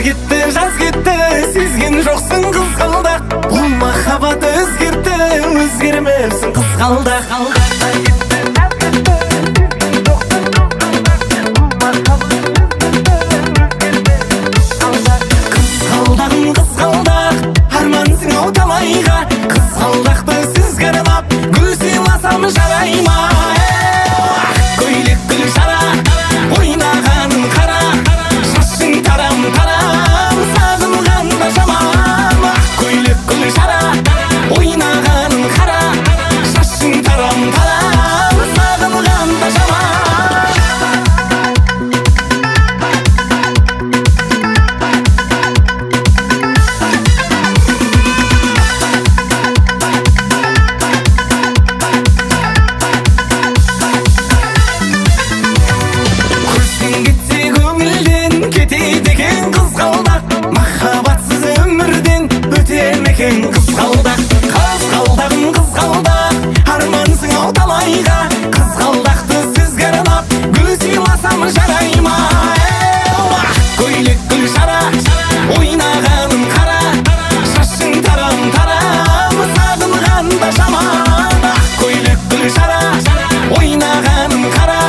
кетті, жаз кетті, сезген жоқсың қызғалдақ. Бұл махаббат өзгерді, өзгермепсің қызғалдақ. Қызғалдағым қызғалдақ, армансың ау талайға. Қызғалдақты сізге арнап, гүл сыйласам жарай ма? Көйлек гүл жара, ойнағаның қара, шашың тарам тарам, сағынғанда жаман. Көйлек гүл жара, ойнағаның қара, шашың тарам тарам, сағынғанда жаман. Қызғалдақ, қызғалдағым қызғалдақ, армансың ау талайға. Қызғалдақты сізге арнап, гүл сыйласам жарай ма? Көйлек гүл жара, ойнағаным қара, шашың тарам тарам, сағынғанда жаман. Көйлек гүл жара, ойнағаным қара,